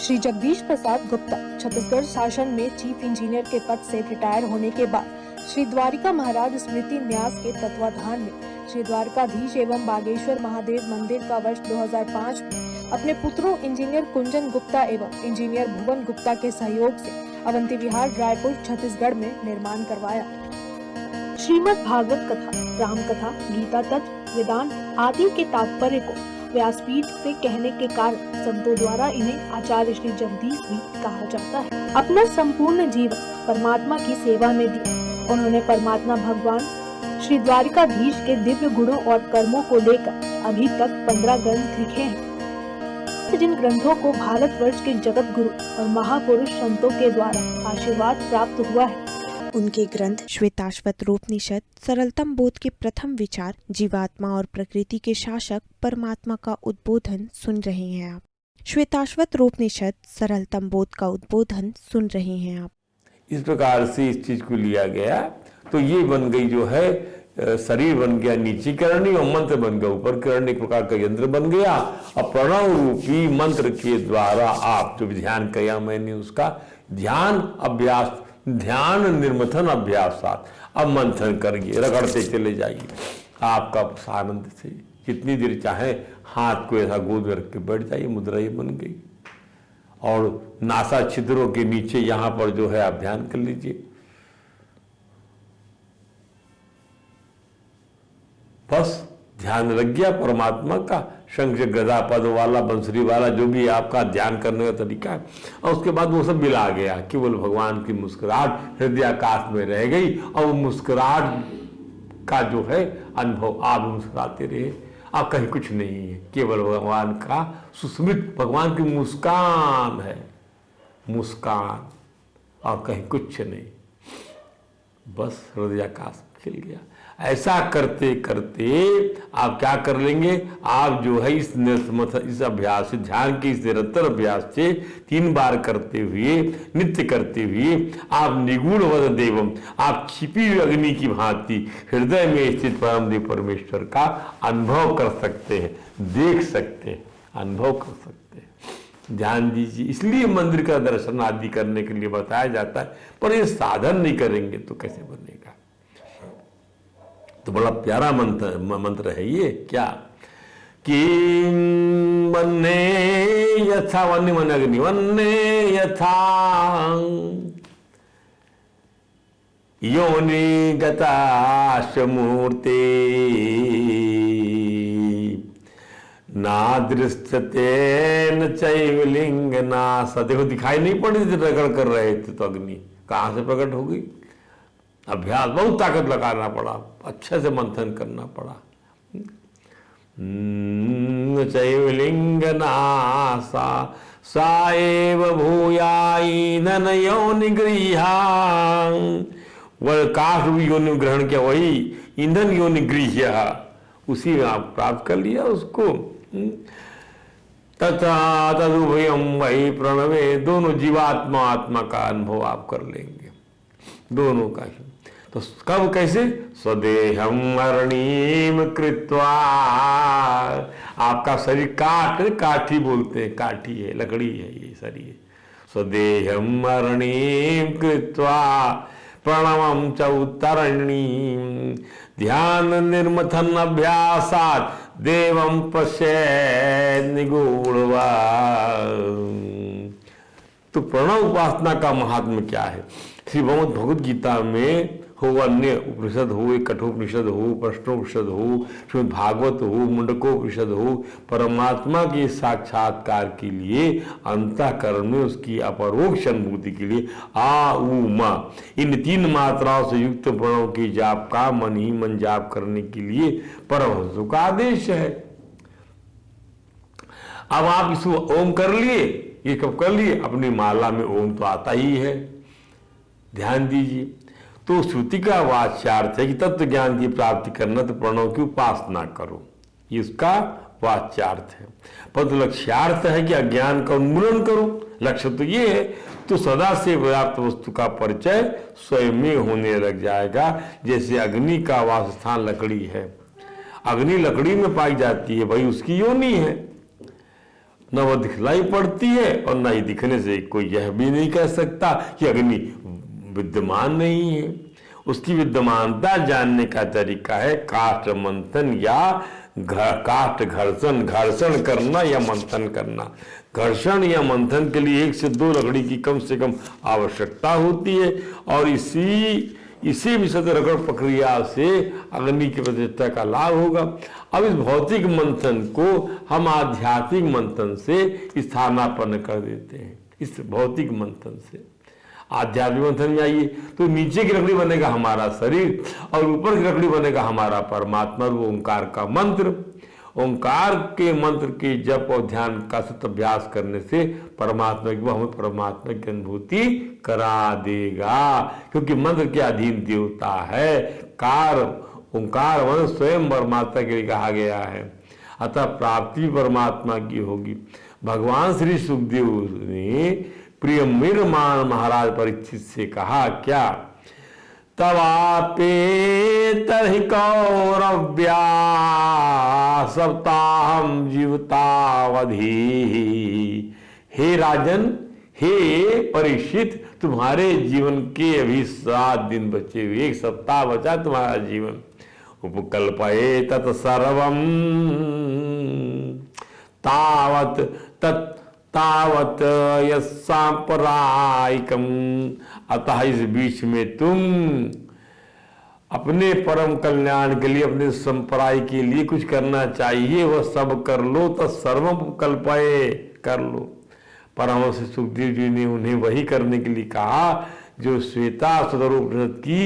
श्री जगदीश प्रसाद गुप्ता छत्तीसगढ़ शासन में chief engineer के पद से रिटायर होने के बाद श्री द्वारिका महाराज स्मृति न्यास के तत्वाधान में श्री द्वारकाधीश एवं बागेश्वर महादेव मंदिर का वर्ष 2005 में अपने पुत्रों इंजीनियर कुंजन गुप्ता एवं इंजीनियर भुवन गुप्ता के सहयोग से अवंती विहार रायपुर छत्तीसगढ़ में निर्माण करवाया। श्रीमद् भागवत कथा, राम कथा, गीता तत्व, वेदांत आदि के तात्पर्य को व्यासपीठ से कहने के कारण संतों द्वारा इन्हें आचार्य श्री जगदीश भी कहा जाता है। अपना संपूर्ण जीवन परमात्मा की सेवा में दिया। उन्होंने परमात्मा भगवान श्री द्वारिकाधीश के दिव्य गुणों और कर्मों को लेकर अभी तक 15 ग्रंथ लिखे हैं, जिन ग्रंथों को भारतवर्ष के जगत गुरु और महापुरुष संतों के द्वारा आशीर्वाद प्राप्त हुआ है। उनके ग्रंथ श्वेताश्वत रूपनिषद, सरलतम बोध के प्रथम विचार, जीवात्मा और प्रकृति के शासक, परमात्मा का उद्बोधन सुन रहे हैं आप। श्वेताश्वत रूपनिषद, सरलतम बोध का उद्बोधन सुन रहे हैं आप। इस प्रकार से इस चीज को लिया गया तो ये बन गई जो है शरीर बन गया नीचे करणी और मंत्र बन गया ऊपर करणी, एक प्रकार का यंत्र बन गया। और प्रणव रूपी मंत्र के द्वारा आप जो ध्यान किया मैंने उसका ध्यान अभ्यास, ध्यान निर्मथन अभ्यासात अब मंथन करिए, रगड़ते चले जाइए। आपका आनंद से जितनी देर चाहे हाथ को ऐसा गोद में रख के बैठ जाइए, मुद्रा ये बन गई। और नासा छिद्रों के नीचे यहां पर जो है आप ध्यान कर लीजिए। बस ध्यान लग गया परमात्मा का, शंख गदा पद वाला, बंसरी वाला, जो भी आपका ध्यान करने का तरीका है। और उसके बाद वो सब मिला गया, केवल भगवान की मुस्कुराहट हृदयाकाश में रह गई। और वो मुस्कुराहट का जो है अनुभव, आप मुस्कुराते रहे, आप कहीं कुछ नहीं है, केवल भगवान का सुस्मित, भगवान की मुस्कान है, मुस्कान, और कहीं कुछ नहीं, बस हृदयाकाश खिल गया। ऐसा करते करते आप क्या कर लेंगे, आप जो है इस अभ्यास से, ध्यान के इस निरंतर अभ्यास से 3 बार करते हुए, नित्य करते हुए आप निगूढ़ वद देवम, आप छिपी हुई अग्नि की भांति हृदय में स्थित परमदेव परमेश्वर का अनुभव कर सकते हैं, देख सकते हैं, अनुभव कर सकते हैं। ध्यान दीजिए, इसलिए मंदिर का दर्शन आदि करने के लिए बताया जाता है। पर ये साधन नहीं करेंगे तो कैसे बनेगा। तो बड़ा प्यारा मंत्र है ये, क्या कि वन्ने यथा, वन्य मन अग्नि, वन्ने यथा योनि गताशमूर्ते नादृश्यते न चैव लिंग नासा। देखो दिखाई नहीं पड़ी थी, रगड़ कर रहे थे तो अग्नि कहां से प्रकट हो गई। अभ्यास, बहुत ताकत लगाना पड़ा, अच्छे से मंथन करना पड़ा। चैव लिंग नासा साएव भूयाई नन योनि गृहा। वह काश रूपी योनि ग्रहण किया, वही ईंधन योनि गृह्य, उसी में आप प्राप्त कर लिया उसको। तथा तदुभयम वही प्रणवे, दोनों जीवात्मा आत्मा का अनुभव आप कर लेंगे, दोनों का ही। तो कब कैसे, स्वदेहम अरणीम कृत्वा, आपका शरीर काठी बोलते हैं, काठी है, लकड़ी है ये शरीर। स्वदेहम अरणीम कृत्वा प्रणवम च उत्तरणीम ध्यान निर्मथन अभ्यासात देवम पश्येत् निगूढ़वा। तो प्रणव उपासना का महात्म्य क्या है। श्री भगवद गीता में हो, अन्य उपनिषद हो, कठोपनिषद हो, प्रश्नोपनिषद हो, श्रीमद् भागवत हो, मुंडकोपनिषद हो, परमात्मा के साक्षात्कार के लिए, अंतःकरण में उसकी अपरोक्ष अनुभूति के लिए आ उ मा, इन 3 मात्राओं से युक्त प्रणव की जाप का मन ही मन जाप करने के लिए परमहंसों का आदेश है। अब आप इसको ओम कर लिए, ये कब कर लिए, अपनी माला में ओम तो आता ही है, ध्यान दीजिए। तो श्रुति का वाच्यार्थ है कि तत्व ज्ञान की प्राप्ति करना तो प्रणव की उपासना करो, ये इसका वाच्यार्थ है। परंतु लक्ष्यार्थ है कि अज्ञान का उन्मूलन करो, लक्ष्य तो ये है। तो सदा से व्याप्त वस्तु का परिचय स्वयं में होने लग जाएगा। जैसे अग्नि का वासस्थान लकड़ी है, अग्नि लकड़ी में पाई जाती है, भाई उसकी योनि है। न वो दिखलाई पड़ती है और न ही दिखने से कोई यह भी नहीं कह सकता कि अग्नि विद्यमान नहीं है। उसकी विद्यमानता जानने का तरीका है काष्ठ मंथन या काष्ठ घर्षण, घर्षण करना या मंथन करना। घर्षण या मंथन के लिए 1 से 2 लकड़ी की कम से कम आवश्यकता होती है और इसी विशद रगड़ प्रक्रिया से अग्नि की प्रतिष्ठा का लाभ होगा। अब इस भौतिक मंथन को हम आध्यात्मिक मंथन से स्थानापन्न कर देते हैं। इस भौतिक मंथन से आध्यात्मिक मंथन में आइए तो नीचे की लकड़ी बनेगा हमारा शरीर और ऊपर की लकड़ी बनेगा हमारा परमात्मा, वो ओंकार का मंत्र। ओंकार के मंत्र के जप और ध्यान का सतत अभ्यास करने से परमात्मा की, वो हमें परमात्मा की अनुभूति करा देगा, क्योंकि मंत्र के अधीन देवता है। ओंकार मंत्र स्वयं परमात्मा के लिए कहा गया है, अतः प्राप्ति परमात्मा की होगी। भगवान श्री सुखदेव ने प्रिय मीरमान महाराज परीक्षित से कहा क्या, तवापे तरहि कौरव्या सप्ताहम जीवतावधि। हे राजन, हे परीक्षित, तुम्हारे जीवन के अभी 7 दिन बचे हुए, 1 सप्ताह बचा तुम्हारा जीवन। उपकल्पये तत्सर्वम तावत यस्सांप्रदायिकम। अतः इस बीच में तुम अपने परम कल्याण के लिए, अपने संप्राय के लिए कुछ करना चाहिए, वह सब कर लो। तो सर्वम कल्पये, कर लो। परमहंस सुखदेव जी ने उन्हें वही करने के लिए कहा जो श्वेताश्वतर उपनिषद की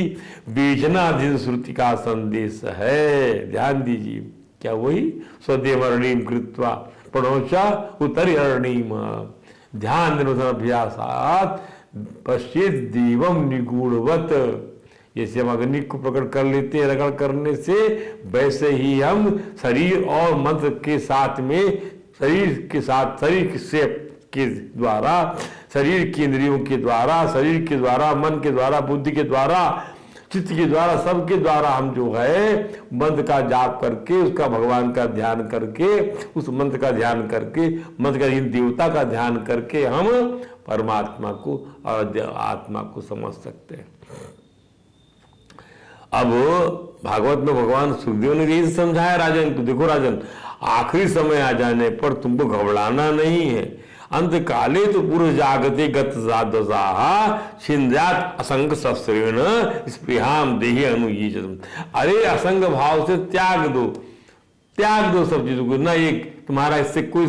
बीजनाधीन श्रुति का संदेश है। ध्यान दीजिए, क्या वही स्वदेवरणीम कृत्वा पड़ोचा उत्तरी अरणीम। ध्यान अभ्यासात पश्चित दीवम निगूढ़वत। जैसे हम अग्नि को प्रकट कर लेते हैं रगड़ करने से, वैसे ही हम शरीर और मंत्र के साथ में, शरीर के द्वारा, शरीर की इंद्रियों के द्वारा, शरीर के द्वारा, मन के द्वारा, बुद्धि के द्वारा, चित्त के द्वारा, सबके द्वारा हम जो है मंत्र का जाप करके, उसका भगवान का ध्यान करके, उस मंत्र का ध्यान करके, मंत्र का देवता का ध्यान करके हम परमात्मा को और आत्मा को समझ सकते हैं। अब भागवत में भगवान सुखदेव ने यही समझाया राजन को, देखो राजन, आखिरी समय आ जाने पर तुमको घबराना नहीं है। अंत काले तो पूर्व जागते गत छिंद्यात असंग शस्त्रेण स्पृहाम देहि अनुयीचतम। अरे असंग भाव से त्याग दो सब चीजों को। ना एक तुम्हारा इससे कोई,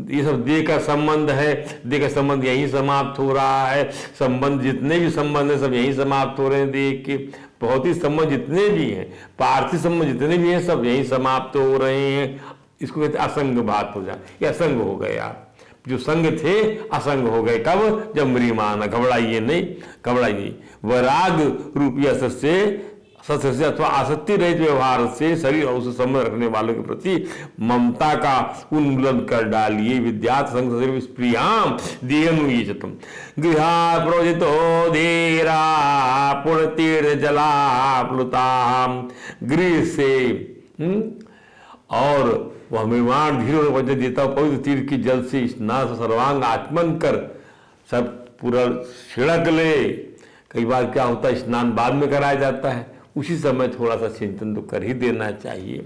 ये सब देह का संबंध है, देह का संबंध यहीं समाप्त हो रहा है। संबंध जितने भी संबंध है सब यहीं समाप्त हो रहे हैं। देह के भौतिक संबंध जितने भी हैं, पार्थिव संबंध जितने भी हैं, सब यहीं समाप्त हो रहे हैं। इसको कहते असंग बात हो जाए, ये असंग हो गए। आप जो संग थे असंग हो गए। कब? जब म्रियमाण। घबराइए नहीं, घबराइए। वैराग रूपी सत्य से अथवा आसक्ति रहित व्यवहार से शरीर और उसे संबंध रखने वालों के प्रति ममता का उन्मूलन कर डालिए। विद्यात संग प्रियाम देहनुयीचतम गृहा प्रोजितो धीरा पुण्यतीर्थ जला प्लुताम। गृह से और वह निर्माण धीरे वजह देता पवित्र तीर्थ की जल से स्नान सर्वांग आचमन कर सब पूरा छिड़क ले। कई बार क्या होता है, स्नान बाद में कराया जाता है, उसी समय थोड़ा सा चिंतन तो कर ही देना चाहिए।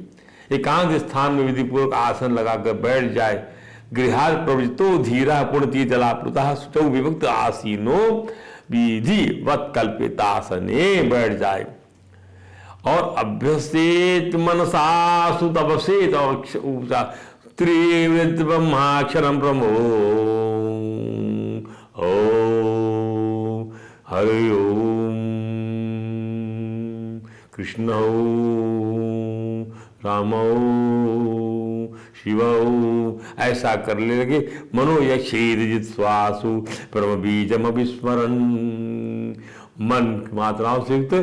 एकांत स्थान में विधिपूर्वक आसन लगाकर बैठ जाए। गृहार प्रवृत्तो धीरा पुण्य जलाप्लुता शुचौ विभक्त आसीनो विधि वत कल्पितासने बैठ जाए। और अभ्यसेत मनसा सुतपसेत त्रिवृत्त ब्रह्माक्षरम ब्रह्मो ओम हरि ओम कृष्ण राम शिव। ऐसा कर ले लगे। मनो यक्षेद श्वासु परम बीजम अभिस्मरण। मन की मात्राओं से युक्त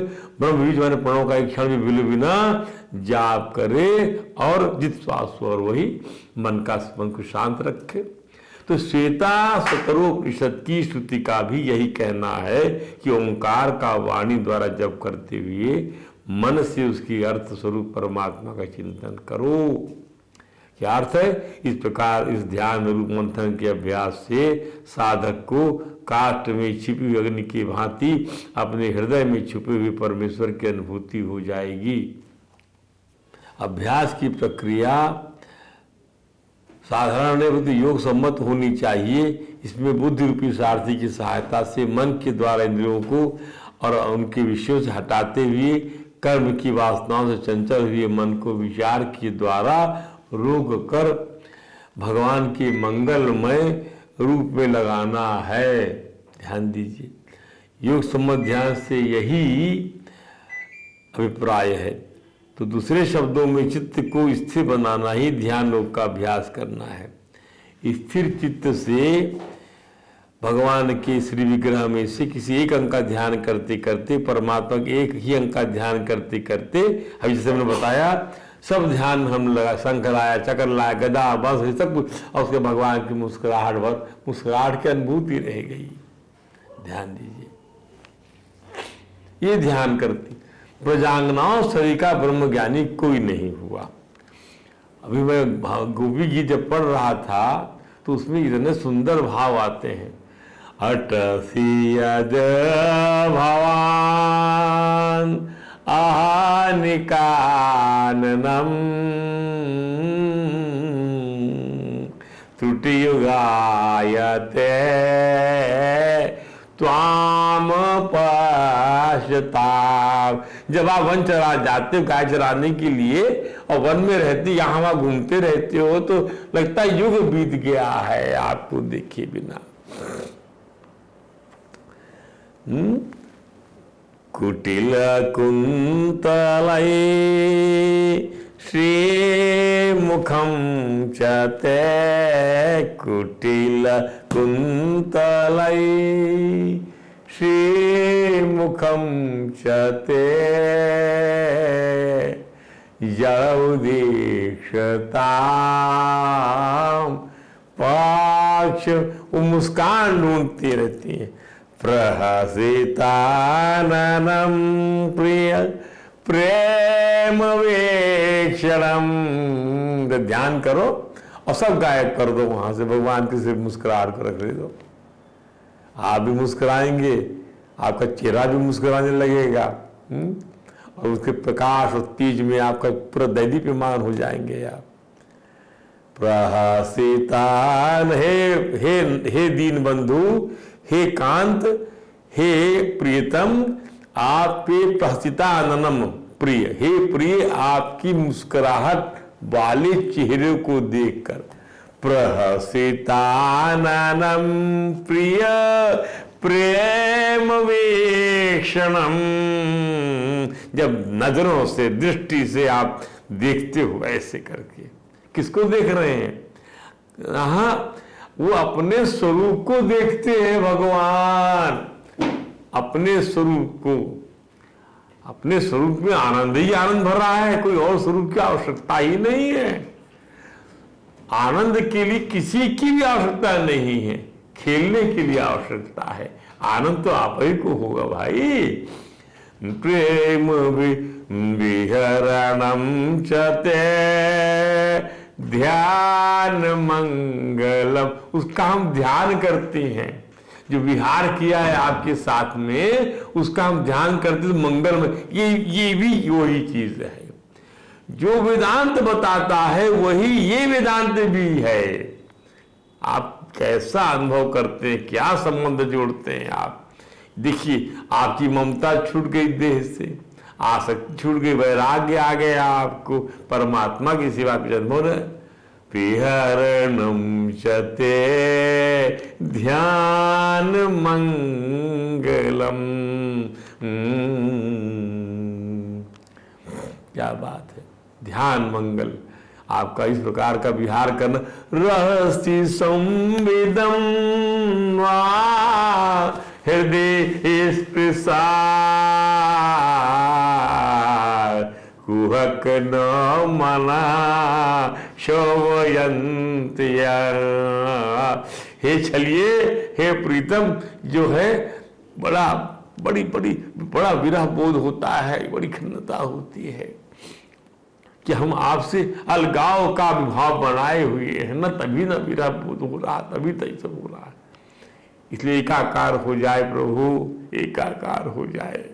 ब्रह्म बीज मैंने प्रणव का एक क्षण भी विलुप्त बिना जाप करे और जित श्वास और वही मन को शांत रखे। तो श्वेताश्वतरोपनिषद की श्रुति का भी यही कहना है कि ओंकार का वाणी द्वारा जप करते हुए मन से उसकी अर्थ स्वरूप परमात्मा का चिंतन करो। क्या अर्थ है? इस प्रकार इस ध्यान रूप मंथन के अभ्यास से साधक को काष्ठ में छिपी हुई अग्नि की भांति अपने हृदय में छुपे हुए परमेश्वर की अनुभूति हो जाएगी। अभ्यास की प्रक्रिया साधारण योग सम्मत होनी चाहिए। इसमें बुद्धि रूपी सारथी की सहायता से मन के द्वारा इंद्रियों को और उनके विषयों से हटाते हुए कर्म की वासनाओं से चंचल हुए मन को विचार के द्वारा रोक कर भगवान के मंगलमय रूप में लगाना है। ध्यान दीजिए, योग सम्मत ध्यान से यही अभिप्राय है। तो दूसरे शब्दों में चित्त को स्थिर बनाना ही ध्यान योग का अभ्यास करना है। स्थिर चित्त से भगवान के श्री विग्रह में से किसी एक अंग का ध्यान करते करते, परमात्मा के एक ही अंग का ध्यान करते करते, अभी जैसे हमने बताया सब ध्यान हम लगा, शंख लाया, चक्र लाया, गदा, बंस, सब कुछ, और उसके भगवान की मुस्कुराहट भर मुस्कुराहट की अनुभूति रह गई। ध्यान दीजिए, ये ध्यान करती प्रजांगनाओं सरी का ब्रह्म ज्ञानी कोई नहीं हुआ। अभी मैं गोपी गीत जब पढ़ रहा था तो उसमें इतने सुंदर भाव आते हैं। अटसियद भवान आनिकाननम त्रुटियुगायते त्वाम पश्यताम। जब आप वन चरा जाते हो गाय चराने के लिए और वन में रहते, यहाँ वहां घूमते रहते हो, तो लगता है युग बीत गया है आपको देखे बिना। कुटिल कुंतलै श्रीमुखं च ते कुटिल कुंतलै श्रीमुखं च ते यौदीक्षतां पाक्ष। वो मुस्कान ढूंढती रहती है। प्रहसिताननं प्रिय प्रेम वीक्षणम। ध्यान करो और सब गायब कर दो वहां से, भगवान की सिर्फ मुस्कुराहट को रख दो। आप भी मुस्कुराएंगे, आपका चेहरा भी मुस्कुराने लगेगा, और उसके प्रकाश और तेज में आपका पूरा दैदीप्यमान हो जाएंगे आप। प्रहसितान, हे दीन बंधु, हे कांत, हे प्रियतम, आपके प्रहसिताननम प्रिय, हे प्रिय, आपकी मुस्कुराहट वाले चेहरे को देखकर। प्रहसिताननम प्रिय प्रेम वीक्षणम। जब नजरों से, दृष्टि से आप देखते हो ऐसे करके, किसको देख रहे हैं? हाँ, वो अपने स्वरूप को देखते हैं भगवान, अपने स्वरूप को। अपने स्वरूप में आनंद ही आनंद भर रहा है, कोई और स्वरूप की आवश्यकता ही नहीं है। आनंद के लिए किसी की भी आवश्यकता नहीं है, खेलने के लिए आवश्यकता है। आनंद तो आप ही को होगा भाई। प्रेम विहरणम चते ध्यान मंगलम। उसका हम ध्यान करते हैं, जो विहार किया है आपके साथ में, उसका हम ध्यान करते हैं मंगल में। ये भी वही चीज है जो वेदांत बताता है, वही ये वेदांत भी है। आप कैसा अनुभव करते हैं, क्या संबंध जोड़ते हैं आप? देखिए, आपकी ममता छूट गई देह से, आसक्ति छूट गई, वैराग्य आ गया आपको, परमात्मा की सेवा के जन्म ने विहरणम चते ध्यान मंगलम। क्या बात है, ध्यान मंगल। आपका इस प्रकार का विहार करना। रहस्ति संविदम वा हृदय स्पृशा कुहक न मना शोभयन्त्या। हे चलिए, हे प्रीतम, जो है बड़ा विरह बोध होता है, बड़ी खिन्नता होती है। कि हम आपसे अलगाव का विभाव बनाए हुए हैं न, तभी न मेरा बोध हो रहा, तभी तो ये सब हो रहा है। इसलिए एकाकार हो जाए प्रभु, एकाकार हो जाए,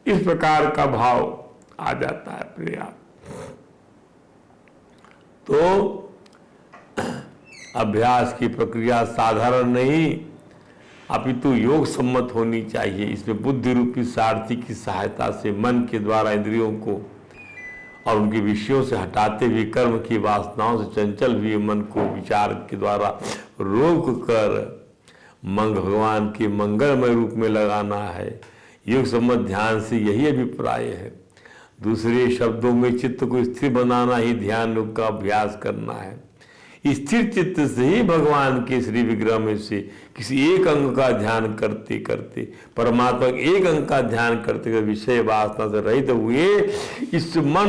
इस प्रकार का भाव आ जाता है अपने आप। तो अभ्यास की प्रक्रिया साधारण नहीं अपितु योग सम्मत होनी चाहिए। इसमें बुद्धि रूपी सारथी की सहायता से मन के द्वारा इंद्रियों को और उनके विषयों से हटाते हुए कर्म की वासनाओं से चंचल हुए मन को विचार के द्वारा रोक कर भगवान के मंगलमय रूप में लगाना है। योग सम्मत ध्यान से यही अभिप्राय है। दूसरे शब्दों में चित्त को स्थिर बनाना ही ध्यान योग का अभ्यास करना है। स्थिर चित्त से ही भगवान के श्री विग्रह में से किसी एक अंग का ध्यान करते करते, परमात्मा के एक अंग का ध्यान करते करते विषय वासना से रहित हुए इस मन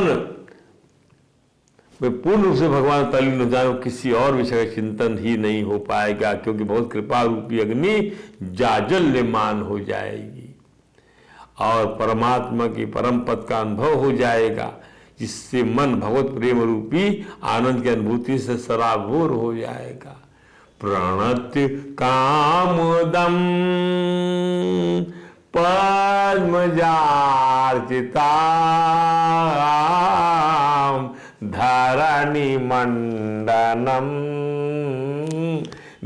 में पूर्ण रूप से भगवान तल्लीन हो जाए, किसी और विषय का चिंतन ही नहीं हो पाएगा, क्योंकि बहुत कृपा रूपी अग्नि जाजल्यमान हो जाएगी और परमात्मा की परम पद का अनुभव हो जाएगा, जिससे मन भगवत प्रेम रूपी आनंद की अनुभूति से सराबोर हो जाएगा। प्रणत्य कामदम पद्मजार्चिताम धरणि मंडनम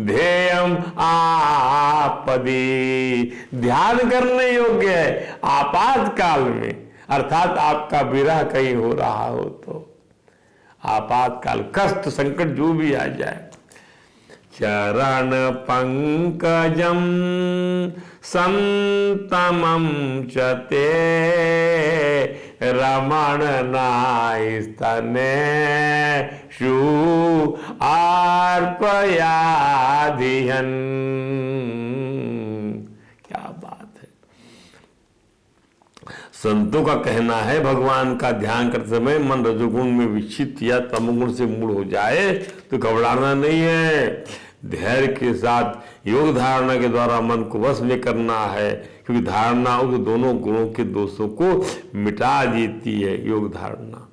ध्येयम आपदे। ध्यान करने योग्य है आपातकाल में, अर्थात आपका विरह कहीं हो रहा हो तो, आपातकाल कष्ट संकट जो भी आ जाए। चरण पंकजम संतमम चते रमण नास्तने शु अर्पयाधिहन। क्या बात है। संतों का कहना है भगवान का ध्यान करते समय मन रजोगुण में विक्षिप्त या तमोगुण से मूढ़ हो जाए तो घबराना नहीं है। धैर्य के साथ योग धारणा के द्वारा मन को वश में करना है, क्योंकि धारणा उन दोनों गुणों के दोषों को मिटा देती है। योग धारणा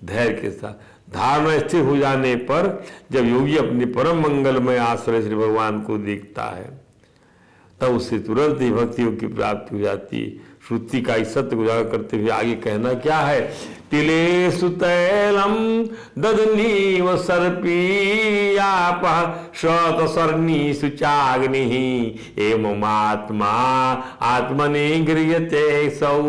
धैर्य के साथ धारणा स्थिर हो जाने पर जब योगी अपने परम मंगलमय आश्रय श्री भगवान को देखता है तब उससे तुरंत ही भक्ति योग की प्राप्ति हो जाती है। श्रुति का इस सत्य को उजागर करते हुए आगे कहना क्या है। तिलेषु तैलम ददनीव सर्पीयापः श्रौतसरणीषु चाग्निः एवमात्मा आत्मने गृह्यते सौ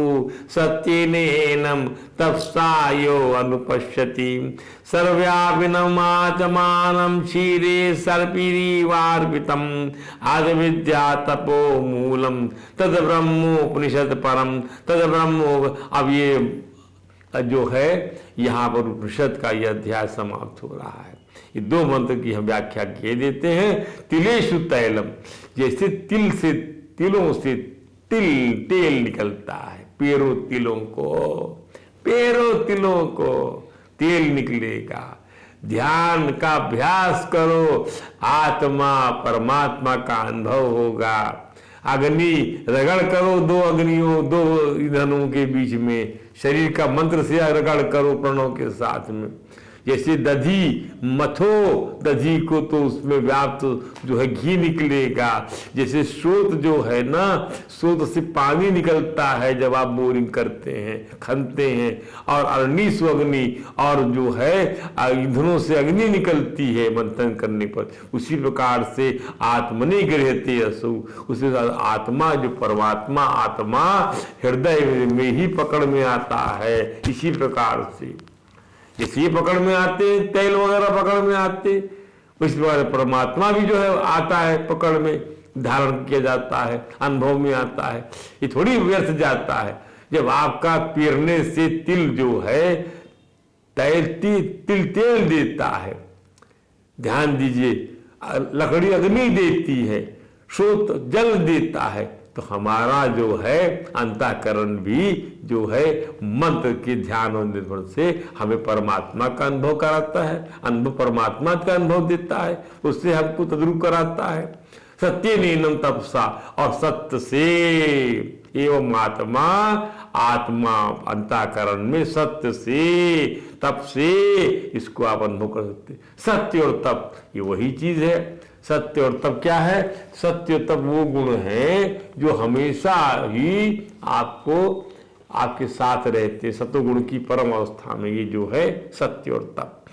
सत्येनेनं तपसा यो अनुपश्यति सर्वव्यापिनमात्मानं क्षीरे सर्पिरीवार्पितम् आदिविद्या तपो मूलम तद ब्रह्मोपनिषद परम तद ब्रह्मो। अब ये जो है यहाँ पर उपनिषद का यह अध्याय समाप्त हो रहा है। ये दो मंत्र की हम व्याख्या किए देते हैं। तिलेषु तैलम, जैसे तिल से तिलों से तेल निकलता है, पेरो तिलों को तेल निकलेगा। ध्यान का अभ्यास करो, आत्मा परमात्मा का अनुभव होगा। अग्नि रगड़ करो, दो ईंधनों के बीच में, शरीर का मंत्र से रगड़ करो प्रणव के साथ में। जैसे दधी मथो, दधी को तो उसमें व्याप्त जो है घी निकलेगा। जैसे स्रोत जो है ना, स्रोत से पानी निकलता है जब आप बोरिंग करते हैं, खनते हैं, और अग्निस्व अग्नि, और जो है ईंधनों से अग्नि निकलती है मंथन करने पर। उसी प्रकार से आत्मनि गृह्यते असु, उसे आत्मा जो परमात्मा आत्मा हृदय में ही पकड़ में आता है। इसी प्रकार से जैसे ये पकड़ में आते, तेल वगैरह पकड़ में आते, उस प्रकार परमात्मा भी जो है आता है पकड़ में, धारण किया जाता है, अनुभव में आता है। ये थोड़ी व्यर्थ जाता है। जब आपका पीरने से तिल जो है तेल देता है, ध्यान दीजिए, लकड़ी अग्नि देती है, स्रोत जल देता है, तो हमारा जो है अंतःकरण भी जो है मंत्र के ध्यान और निर्भर से हमें परमात्मा का अनुभव कराता है, अनुभव परमात्मा का अनुभव देता है, उससे हमको तद्रूप कराता है। सत्य नीनम तपसा, और सत्य से एवं आत्मा आत्मा अंतःकरण में सत्य से, तप से इसको आप अनुभव कर सकते। सत्य और तप ये वही चीज है। सत्य और तप क्या है? सत्य और तप वो गुण है जो हमेशा ही आपको आपके साथ रहते, सत्वगुण की परम अवस्था में। ये जो है सत्य और तप,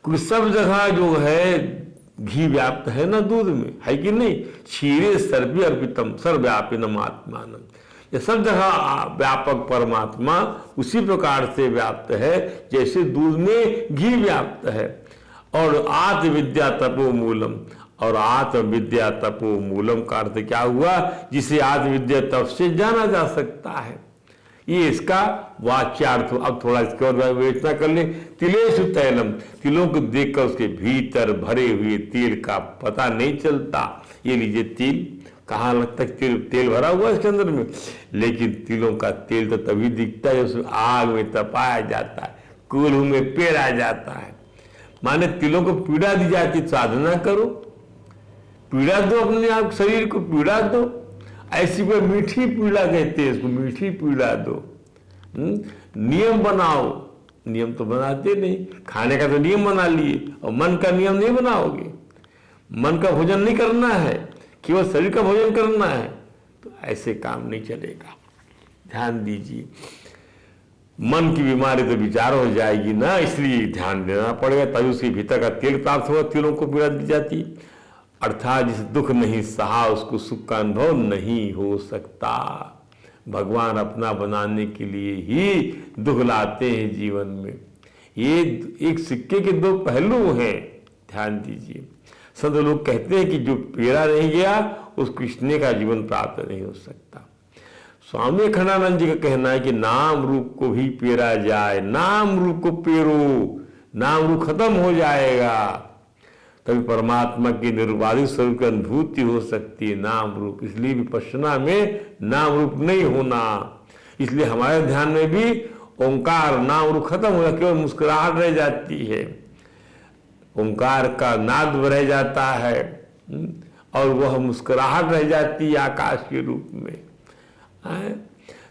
क्योंकि सब जगह जो है घी व्याप्त है ना दूध में, है कि नहीं? क्षीरे सर्वे अर्पितम सर्वव्यापिनम आत्मानम। ये सब जगह व्यापक परमात्मा उसी प्रकार से व्याप्त है जैसे दूध में घी व्याप्त है। और आत्मविद्या तपो मूलम, और आत्मविद्या तपो मूलम का अर्थ क्या हुआ? जिसे आत्मविद्या तप से जाना जा सकता है। ये इसका वाच्यार्थ। अब थोड़ा इसके और विवेचना कर ले। तिलेषु तैलम, तिलों को देखकर उसके भीतर भरे हुए तेल का पता नहीं चलता। ये लीजिए तिल, कहाँ लगता है तेल भरा हुआ इसके अंदर में, लेकिन तिलों का तेल तो तभी दिखता है उसमें आग में तपाया जाता है, कुल्हू में पेरा जाता है। माने तिलों को पीड़ा दी जाती, साधना करो, पीड़ा दो अपने आप शरीर को, पीड़ा दो। ऐसी कोई मीठी पीड़ा कहते हैं इसको, मीठी पीड़ा दो। नियम बनाओ, नियम तो बनाते नहीं। खाने का तो नियम बना लिए और मन का नियम नहीं बनाओगे। मन का भोजन नहीं करना है, केवल शरीर का भोजन करना है, तो ऐसे काम नहीं चलेगा। ध्यान दीजिए, मन की बीमारी तो विचार हो जाएगी ना, इसलिए ध्यान देना पड़ेगा, तभी उसके भीतर का तेल प्राप्त होगा। तिलों को पीड़ा दी जाती, अर्थात जिसे दुख नहीं सहा उसको सुख का अनुभव नहीं हो सकता। भगवान अपना बनाने के लिए ही दुख लाते हैं जीवन में। ये एक सिक्के के दो पहलू हैं, ध्यान दीजिए। संत लोग कहते हैं कि जो पेरा नहीं गया उस कृष्ण का जीवन प्राप्त नहीं हो सकता। स्वामी खंडानंद जी का कहना है कि नाम रूप को भी पेरा जाए, नाम रूप को पेरो, नाम रूप खत्म हो जाएगा, तभी परमात्मा की निर्वाधित स्वरूप की अनुभूति हो सकती है। नाम रूप, इसलिए विपश्यना में नाम रूप नहीं होना। इसलिए हमारे ध्यान में भी ओंकार नाम रूप खत्म हो जाता, केवल मुस्कुराहट रह जाती है, ओंकार का नाद रह जाता है और वह मुस्कुराहट रह जाती है आकाश के रूप में।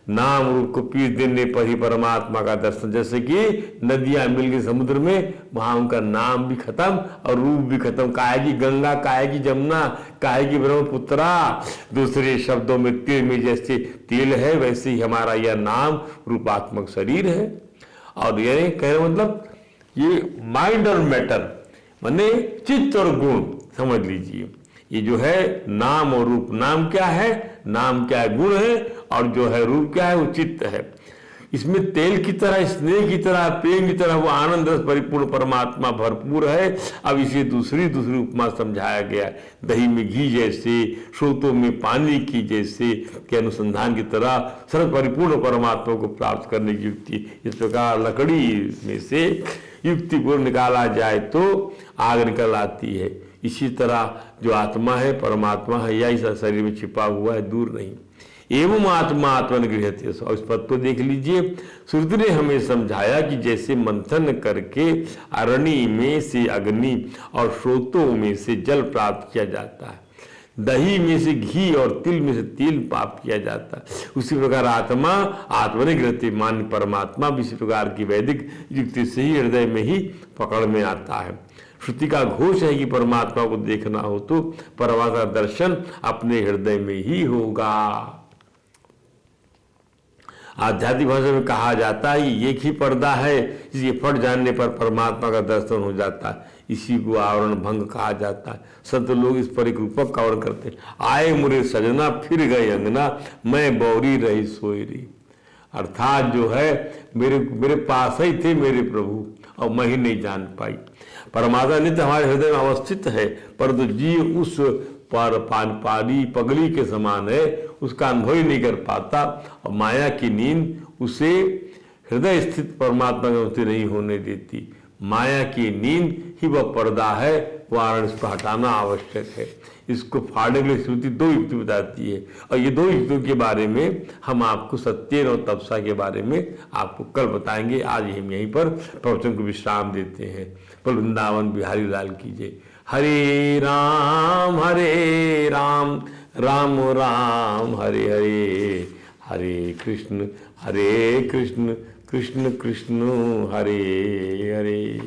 नाम रूप को पीस देने पर ही परमात्मा का दर्शन, जैसे कि नदियां मिल गई समुद्र में, वहां उनका नाम भी खत्म और रूप भी खत्म। काहे की गंगा, काहे की जमुना, काहे की ब्रह्मपुत्रा। दूसरे शब्दों में तिल में जैसे तेल है, वैसे ही हमारा यह नाम रूपात्मक शरीर है। और ये कहने मतलब ये माइंड और मैटर माने चित्त और गुण, समझ लीजिए। ये जो है नाम और रूप, नाम क्या है, नाम क्या है, गुण है, और जो है रूप क्या है, वो चित्त है। इसमें तेल की तरह, स्नेह की तरह, प्रेम की तरह वो आनंद रस परिपूर्ण परमात्मा भरपूर है। अब इसे दूसरी उपमा समझाया गया, दही में घी जैसे, स्रोतों में पानी की जैसे के अनुसंधान की तरह सर्व परिपूर्ण परमात्मा को प्राप्त करने की युक्ति। इस प्रकार लकड़ी में से युक्ति को निकाला जाए तो आग निकल आती है। इसी तरह जो आत्मा है, परमात्मा है, या इस शरीर में छिपा हुआ है, दूर नहीं। एवं आत्मा आत्मनिगृह्यते। और इस पद को देख लीजिए, श्रुति ने हमें समझाया कि जैसे मंथन करके अरणि में से अग्नि और स्रोतों में से जल प्राप्त किया जाता है, दही में से घी और तिल में से तेल प्राप्त किया जाता है, उसी प्रकार आत्मा आत्मनिगृह्यते मान परमात्मा भी इसी प्रकार की वैदिक युक्ति से ही हृदय में ही पकड़ में आता है। श्रुति का घोष है कि परमात्मा को देखना हो तो परमात्मा दर्शन अपने हृदय में ही होगा। आध्यात्मिक भाषा में कहा जाता है कि एक ही पर्दा है जिसके फट जाने पर परमात्मा का दर्शन हो जाता है, इसी को आवरण भंग कहा जाता है। संत लोग इस पर एक रूपक का वर्णन करते हैं, आए मुरे सजना फिर गए अंगना, मैं बौरी रही सोई रही। अर्थात जो है मेरे पास ही थे मेरे प्रभु और मैं ही नहीं जान पाई। परमात्मा नित्य हमारे हृदय में अवस्थित है, परंतु जीव उस पर पानी पगली के समान है, उसका अनुभव ही नहीं कर पाता और माया की नींद उसे हृदय स्थित परमात्मा में अवस्थित नहीं होने देती। माया की नींद ही वह पर्दा है, वारण इसको हटाना आवश्यक है। इसको फाड़ने के लिए श्रुति दो युक्ति बताती है और ये दो युक्तियों के बारे में हम आपको सत्येन और तपसा के बारे में आपको कल बताएंगे। आज हम यहीं पर प्रवचन को विश्राम देते हैं। पर वृंदावन बिहारी लाल कीजिए। हरे राम राम राम हरे हरे, हरे कृष्ण कृष्ण कृष्ण हरे हरे।